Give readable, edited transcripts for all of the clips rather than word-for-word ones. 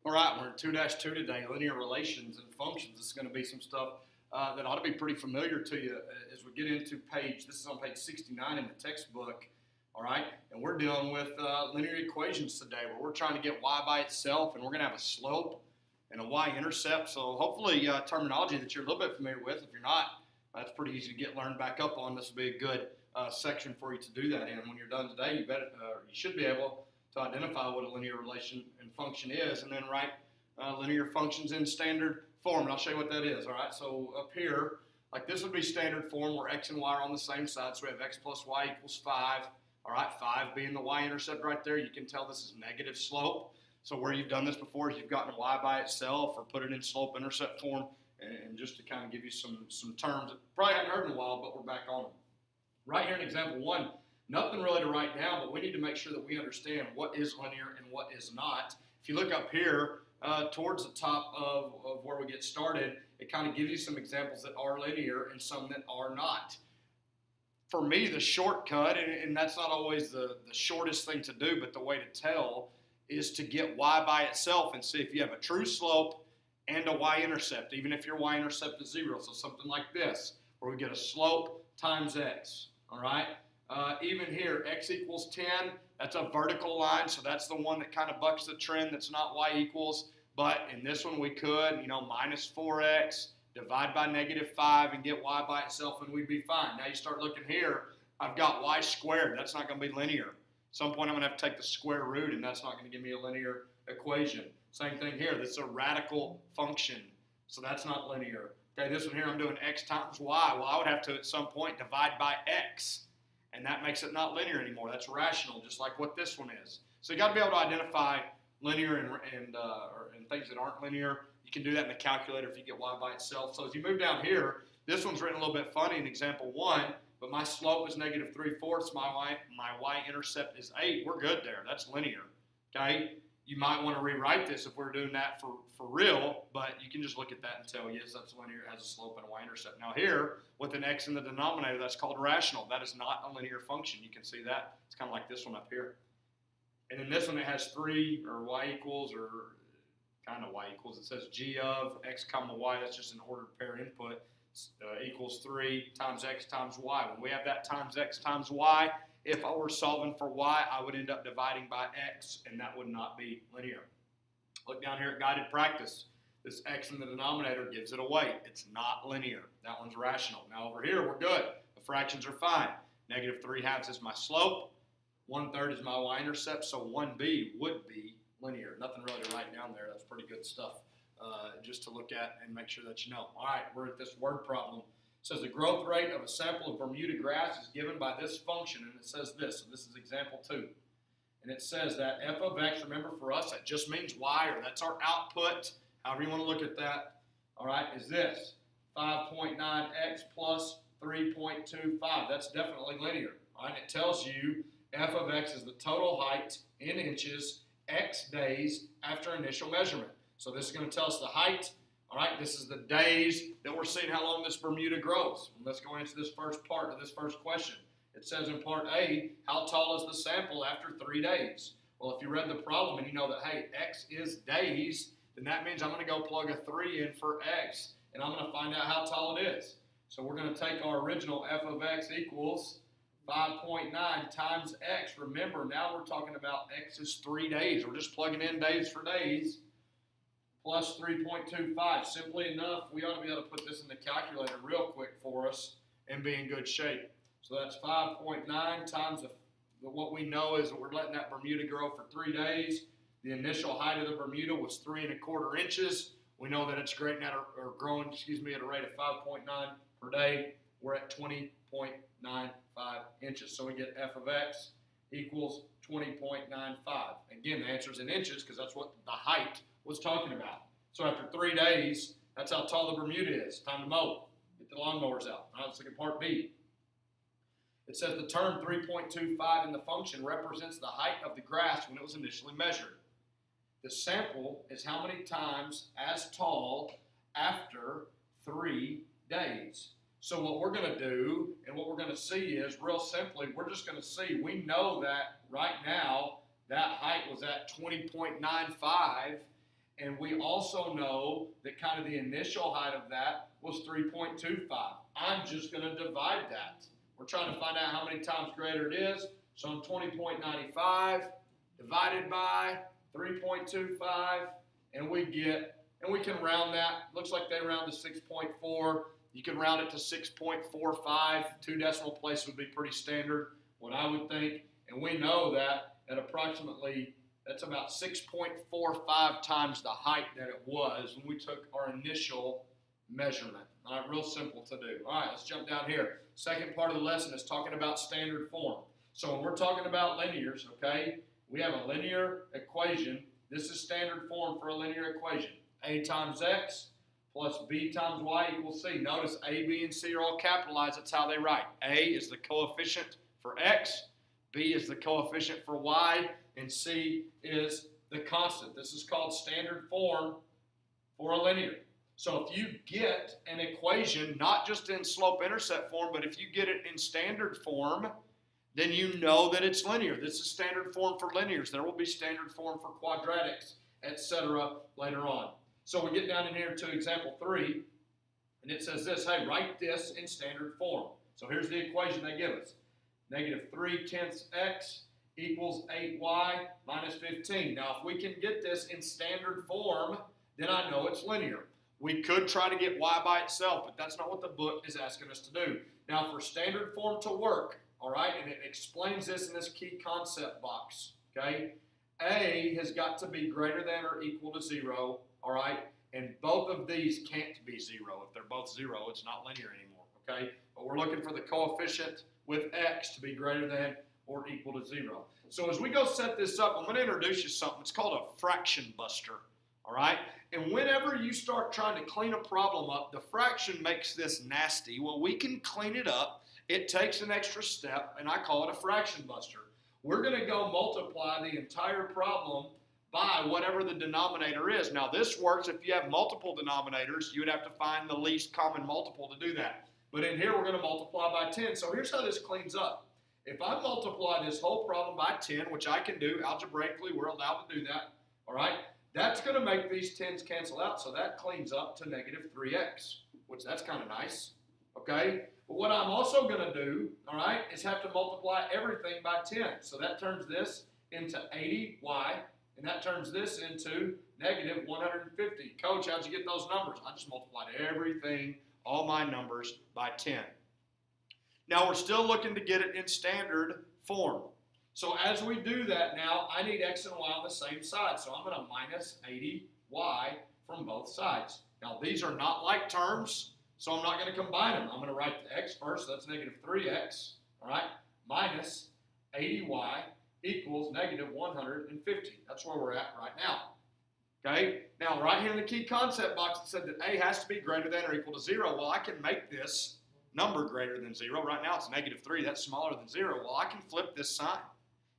All right, we're in 2-2 today, linear relations and functions. This is going to be some stuff that ought to be pretty familiar to you as we get into this is on page 69 in the textbook, all right? And we're dealing with linear equations today where we're trying to get y by itself, and we're going to have a slope and a y-intercept. So hopefully terminology that you're a little bit familiar with. If you're not, that's pretty easy to get learned back up on. This will be a good section for you to do that in. When you're done today, you should be able to identify what a linear relation and function is, and then write linear functions in standard form. And I'll show you what that is. All right, so up here, like this would be standard form where x and y are on the same side. So we have x plus y equals 5. All right, 5 being the y-intercept right there. You can tell this is negative slope. So where you've done this before is you've gotten y by itself or put it in slope-intercept form. And just to kind of give you some terms that probably haven't heard in a while, but we're back on them. Right here in example 1, nothing really to write down, but we need to make sure that we understand what is linear and what is not. If you look up here towards the top of where we get started, it kind of gives you some examples that are linear and some that are not. For me, the shortcut, and that's not always the shortest thing to do, but the way to tell is to get y by itself and see if you have a true slope and a y-intercept, even if your y-intercept is 0. So something like this, where we get a slope times x, all right? Even here, x equals 10, that's a vertical line, so that's the one that kind of bucks the trend that's not y equals. But in this one, we could, minus 4x, divide by negative 5, and get y by itself, and we'd be fine. Now you start looking here, I've got y squared. That's not going to be linear. At some point, I'm going to have to take the square root, and that's not going to give me a linear equation. Same thing here. This is a radical function, so that's not linear. Okay, this one here, I'm doing x times y. Well, I would have to, at some point, divide by x, and that makes it not linear anymore. That's rational, just like what this one is. So you got to be able to identify linear and things that aren't linear. You can do that in the calculator if you get y by itself. So as you move down here, this one's written a little bit funny in example 1, but my slope is negative 3/4. My y-intercept is 8. We're good there. That's linear. Okay? You might want to rewrite this if we're doing that for real, but you can just look at that and tell, yes, that's linear, it has a slope and a y-intercept. Now here, with an x in the denominator, that's called rational. That is not a linear function. You can see that. It's kind of like this one up here. And in this one, it has 3, or y equals, or kind of y equals. It says g of x comma y. That's just an ordered pair input. Equals 3 times x times y. When we have that times x times y, if I were solving for y, I would end up dividing by x, and that would not be linear. Look down here at guided practice. This x in the denominator gives it away. It's not linear. That one's rational. Now over here, we're good. The fractions are fine. Negative 3/2 is my slope. 1/3 is my y-intercept, so 1b would be linear. Nothing really to write down there. That's pretty good stuff just to look at and make sure that you know. All right, we're at this word problem. It says the growth rate of a sample of Bermuda grass is given by this function, and it says this. So this is example 2. And it says that f of x, remember for us, that just means y, or that's our output, however you want to look at that, all right, is this, 5.9x plus 3.25. That's definitely linear. All right, it tells you f of x is the total height in inches, x days after initial measurement. So this is going to tell us the height. All right, this is the days that we're seeing how long this Bermuda grows. And let's go into this first part of this first question. It says in part A, how tall is the sample after 3 days? Well, if you read the problem and you know that, hey, x is days, then that means I'm going to go plug a 3 in for x, and I'm going to find out how tall it is. So we're going to take our original f of x equals 5.9 times x. Remember, now we're talking about x is 3 days. We're just plugging in days for days. Plus 3.25. Simply enough, we ought to be able to put this in the calculator real quick for us and be in good shape. So that's 5.9 times what we know is that we're letting that Bermuda grow for 3 days. The initial height of the Bermuda was 3¼ inches. We know that it's growing at a rate of 5.9 per day. We're at 20.95 inches. So we get f of x equals 20.95. Again, the answer is in inches because that's what the height was talking about. So after 3 days, that's how tall the Bermuda is. Time to mow. Get the lawnmowers out. All right, let's look at part B. It says the term 3.25 in the function represents the height of the grass when it was initially measured. The sample is how many times as tall after 3 days. So what we're going to do and what we're going to see is, real simply, we're just going to see, we know that right now that height was at 20.95, And we also know that kind of the initial height of that was 3.25. I'm just going to divide that. We're trying to find out how many times greater it is. So I'm 20.95 divided by 3.25, and we can round that. Looks like they round to 6.4. You can round it to 6.45. 2 decimal places would be pretty standard, what I would think. And we know that at approximately, that's about 6.45 times the height that it was when we took our initial measurement. All right, real simple to do. All right, let's jump down here. Second part of the lesson is talking about standard form. So when we're talking about linears, okay, we have a linear equation. This is standard form for a linear equation. A times x plus b times y equals c. Notice A, B, and C are all capitalized. That's how they write. A is the coefficient for x, B is the coefficient for y, and C is the constant. This is called standard form for a linear. So if you get an equation, not just in slope-intercept form, but if you get it in standard form, then you know that it's linear. This is standard form for linears. There will be standard form for quadratics, etc. later on. So we get down in here to example 3, and it says this, hey, write this in standard form. So here's the equation they give us. -3/10 x equals 8y minus 15. Now, if we can get this in standard form, then I know it's linear. We could try to get y by itself, but that's not what the book is asking us to do. Now, for standard form to work, all right, and it explains this in this key concept box, okay? A has got to be greater than or equal to 0, all right? And both of these can't be 0. If they're both 0, it's not linear anymore, okay? But we're looking for the coefficient with x to be greater than or equal to 0. So as we go set this up, I'm going to introduce you something. It's called a fraction buster, all right? And whenever you start trying to clean a problem up, the fraction makes this nasty. Well, we can clean it up. It takes an extra step, and I call it a fraction buster. We're going to go multiply the entire problem by whatever the denominator is. Now, this works if you have multiple denominators. You would have to find the least common multiple to do that. But in here, we're going to multiply by 10. So here's how this cleans up. If I multiply this whole problem by 10, which I can do algebraically, we're allowed to do that, all right? That's going to make these 10s cancel out, so that cleans up to -3x, which that's kind of nice, okay? But what I'm also going to do, all right, is have to multiply everything by 10. So that turns this into 80y, and that turns this into -150. Coach, how'd you get those numbers? I just multiplied everything, all my numbers, by 10. Now, we're still looking to get it in standard form. So as we do that now, I need x and y on the same side. So I'm going to minus 80y from both sides. Now, these are not like terms, so I'm not going to combine them. I'm going to write the x first, so that's -3x, all right, minus 80y equals -150. That's where we're at right now. Okay? Now, right here in the key concept box, it said that a has to be greater than or equal to 0. Well, I can make this number greater than 0. Right now, it's -3. That's smaller than 0. Well, I can flip this sign.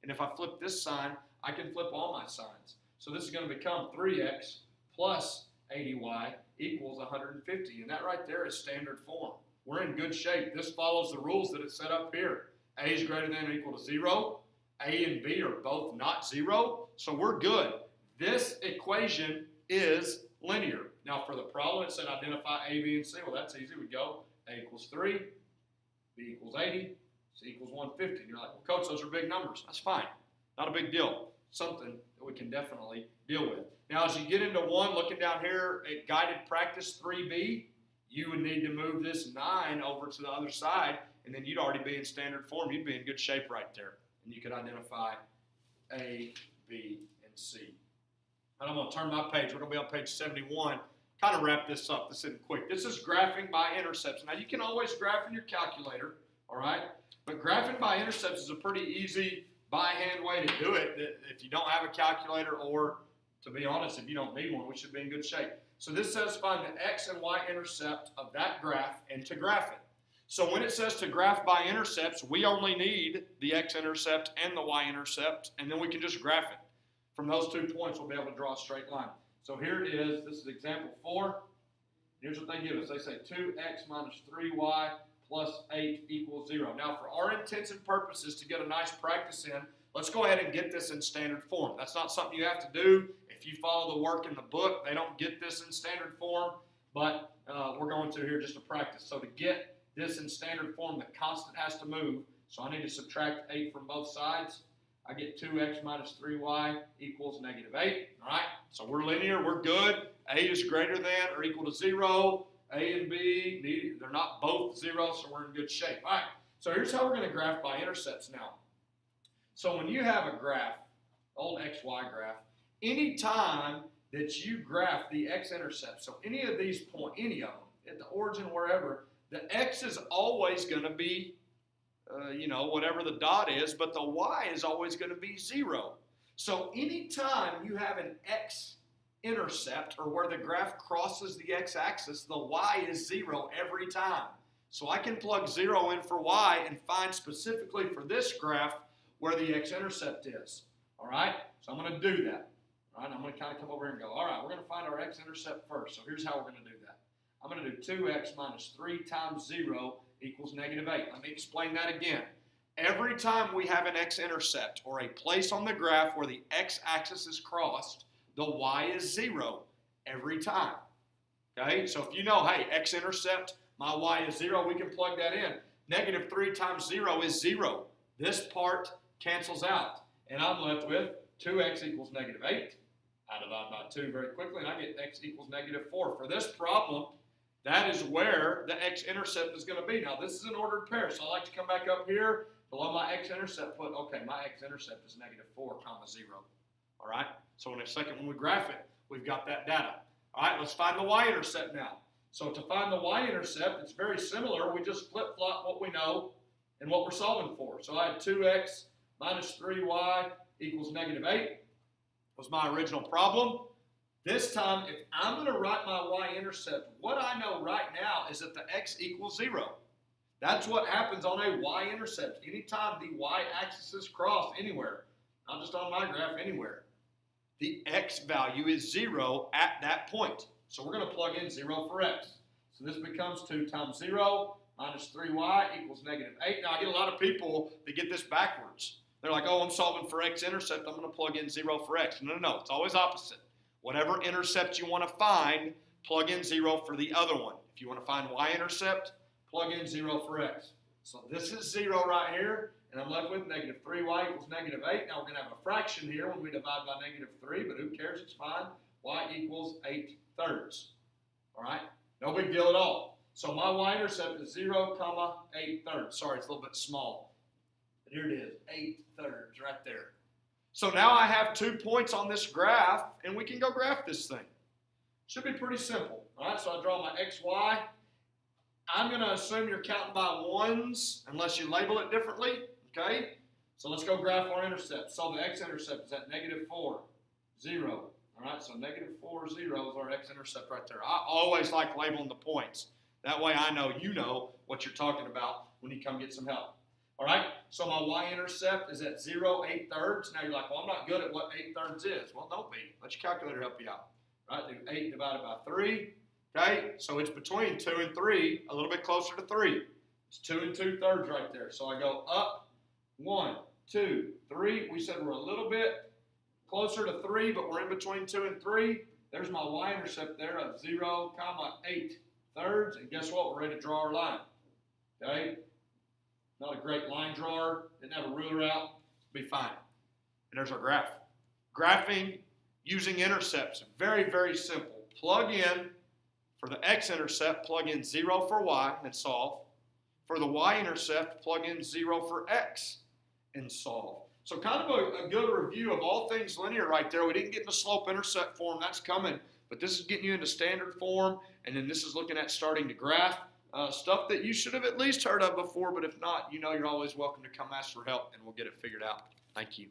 And if I flip this sign, I can flip all my signs. So this is going to become 3x plus 80y equals 150. And that right there is standard form. We're in good shape. This follows the rules that it's set up here. A is greater than or equal to 0. A and B are both not 0. So we're good. This equation is linear. Now for the problem, it said identify A, B, and C. Well, that's easy. We go A equals 3, B equals 80, C equals 150. And you're like, well, Coach, those are big numbers. That's fine. Not a big deal. Something that we can definitely deal with. Now, as you get into 1, looking down here at guided practice 3B, you would need to move this 9 over to the other side, and then you'd already be in standard form. You'd be in good shape right there. And you could identify A, B, and C. And I'm going to turn my page. We're going to be on page 71. Kind of wrap this up. This isn't quick. This is graphing by intercepts. Now, you can always graph in your calculator, all right? But graphing by intercepts is a pretty easy by-hand way to do it if you don't have a calculator, or, to be honest, if you don't need one, we should be in good shape. So this says find the x and y intercept of that graph and to graph it. So when it says to graph by intercepts, we only need the x-intercept and the y-intercept, and then we can just graph it. From those 2 points, we'll be able to draw a straight line. So here it is. This is example 4. Here's what they give us. They say 2x minus 3y plus 8 equals 0. Now, for our intents and purposes, to get a nice practice in, let's go ahead and get this in standard form. That's not something you have to do. If If you follow the work in the book, they don't get this in standard form, but we're going to here just to practice. So to get this in standard form, the constant has to move. So I need to subtract 8 from both sides. I get 2x minus 3y equals negative 8. All right, so we're linear, we're good. A is greater than or equal to 0. A and B, they're not both 0, so we're in good shape. All right, so here's how we're going to graph by intercepts now. So when you have a graph, old XY graph, any time that you graph the x-intercept, so any of these points, any of them, at the origin, wherever, the x is always going to be, whatever the dot is, but the y is always going to be 0. So anytime you have an x-intercept, or where the graph crosses the x-axis, the y is 0 every time. So I can plug 0 in for y and find specifically for this graph where the x-intercept is. All right? So I'm going to do that. All right? I'm going to kind of come over here and go, all right, we're going to find our x-intercept first. So here's how we're going to do that. I'm going to do 2x minus 3 times 0 equals negative 8. Let me explain that again. Every time we have an x-intercept, or a place on the graph where the x-axis is crossed, the y is 0 every time. Okay? So if you know, hey, x-intercept, my y is 0, we can plug that in. Negative 3 times 0 is 0. This part cancels out, and I'm left with 2x equals negative 8. I divide by 2 very quickly, and I get x equals negative 4. For this problem, that is where the x-intercept is going to be. Now, this is an ordered pair, so I like to come back up here below my x-intercept, put, okay, my x-intercept is negative 4, comma 0. All right? So in a second, when we graph it, we've got that data. All right, let's find the y-intercept now. So to find the y-intercept, it's very similar. We just flip-flop what we know and what we're solving for. So I had 2x minus 3y equals negative 8 was my original problem. This time, if I'm going to write my y-intercept, what I know right now is that the x equals 0. That's what happens on a y-intercept. Anytime the y-axis is crossed anywhere, not just on my graph, anywhere, the x value is 0 at that point. So we're going to plug in 0 for x. So this becomes 2 times 0 minus 3y equals negative 8. Now, I get a lot of people that get this backwards. They're like, oh, I'm solving for x-intercept. I'm going to plug in 0 for x. No, no, no. It's always opposite. Whatever intercept you want to find, plug in 0 for the other one. If you want to find y-intercept, plug in 0 for x. So this is 0 right here, and I'm left with negative 3y equals negative 8. Now we're going to have a fraction here when we divide by negative 3, but who cares? It's fine. Y equals 8/3. All right? No big deal at all. So my y-intercept is 0, 8/3. Sorry, it's a little bit small. But here it is, 8/3 right there. So now I have 2 points on this graph, and we can go graph this thing. Should be pretty simple. All right, so I draw my x, y. I'm going to assume you're counting by ones unless you label it differently, okay? So let's go graph our intercept. So the x-intercept is at negative 4, 0. All right, so negative 4, 0 is our x-intercept right there. I always like labeling the points. That way I know you know what you're talking about when you come get some help. All right, so my y-intercept is at 0, 8/3. Now you're like, well, I'm not good at what 8/3 is. Well, don't be. Let your calculator help you out. All right, do 8 divided by 3. Okay, so it's between 2 and 3, a little bit closer to 3. It's 2 2/3 right there. So I go up 1, 2, 3. We said we're a little bit closer to 3, but we're in between 2 and 3. There's my y-intercept there of 0, 8/3. And guess what? We're ready to draw our line. Okay? Not a great line drawer. Didn't have a ruler out. Be fine. And there's our graph. Graphing using intercepts. Very, very simple. Plug in. For the x-intercept, plug in 0 for y and solve. For the y-intercept, plug in 0 for x and solve. So kind of a good review of all things linear right there. We didn't get into slope-intercept form. That's coming. But this is getting you into standard form. And then this is looking at starting to graph. Stuff that you should have at least heard of before. But if not, you know you're always welcome to come ask for help, and we'll get it figured out. Thank you.